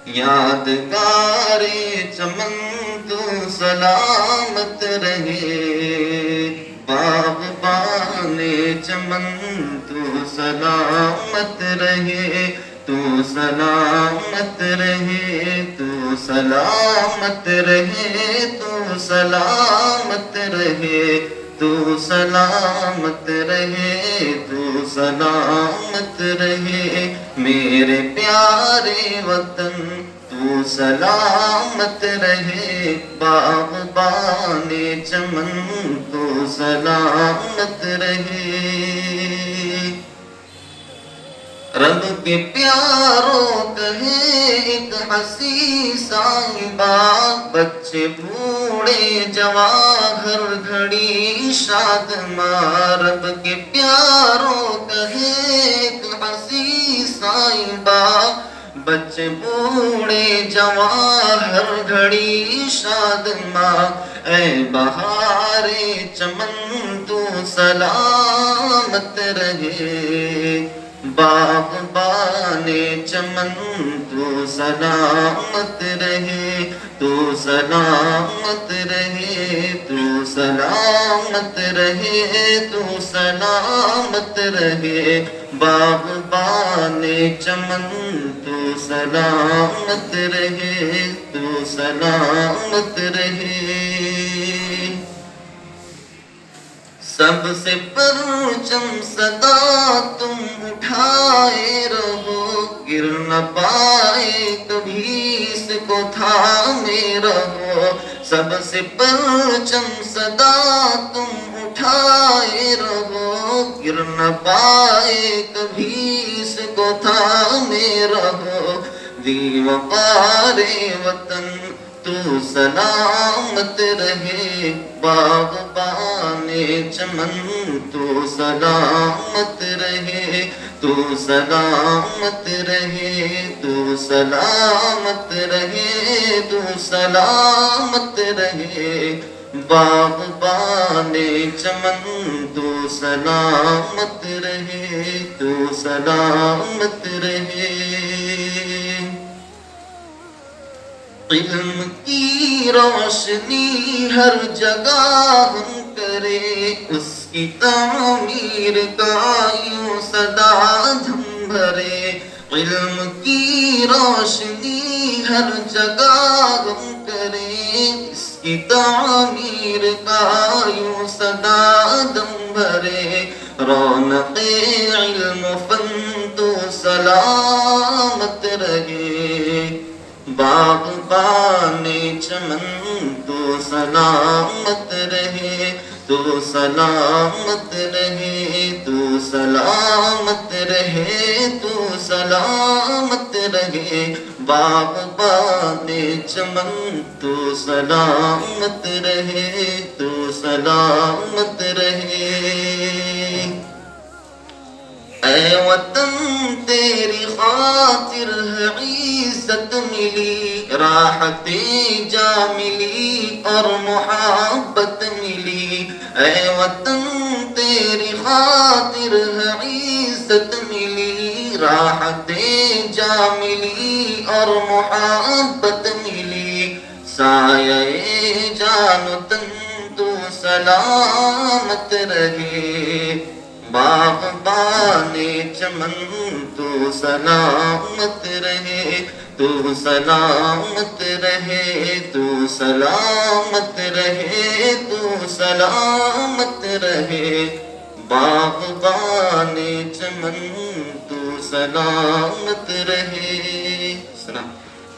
یادگار چمن تو سلامت رہے، باغبان چمن تو سلامت رہے، تو سلامت رہے، تو سلامت رہے، تو سلامت رہے، تو سلامت رہے، تو سلامت رہے، میرے پیارے وطن تو سلامت رہے، باغبان چمن تو سلامت رہے۔ رب کے پیاروں کہے ایک ہنسی صاحبہ، بچے بوڑھے جوان ہر گھڑی شاد ماں۔ رب کے پیاروں کہے ایک ہنسی صاحبہ، بچے بوڑھے جوان ہر گھڑی شاد ماں۔ اے بہار چمن تو سلامت رہے، باغبان چمن تو سلامت رہے، تو سلامت رہے، تو سلامت رہے، تو سلامت رہے، باغبان چمن تو سلامت رہے، تو سلامت رہے۔ سب سے پرچم صدا تم اٹھائے رہو، گر نہ پائے کبھی اس کو تھامے رہو۔ سب سے پرچم صدا تم اٹھائے رہو، گر نہ پائے کبھی اس کو تھامے رہو۔ وی وقار وطن تو سلامت رہے، باغبان چمن تو سلامت رہے، تو سلامت رہے، تو سلامت رہے، تو سلامت رہے، باغبان چمن تو سلامت رہے، تو سلامت رہے۔ علم کی روشنی ہر جگہ ہم کرے، اس کی تعمیر کا یوں صدا دھم بھرے۔ علم کی روشنی ہر جگہ ہم کرے، اس کی تعمیر کا یوں صدا دم بھرے۔ رونق علم فن تو سلامت رہے، باغبان چمن تو سلامت رہے، تو سلامت رہے، تو سلامت رہے، تو سلامت رہے، باغبان چمن تو سلامت رہے، تو سلامت رہے۔ اے وطن تیری خاطر ہے عزت ملی، راحت جا ملی اور محبت ملی۔ اے وطن تیری خاطر ہے عزت ملی، راحت جا ملی اور محبت ملی۔ سایہ جان و تن تو سلامت رہے، باغبان چمن تو سلامت رہے، تو سلامت رہے، تو سلامت رہے، تو سلامت رہے، باغبان چمن تو سلامت رہے۔ سلام۔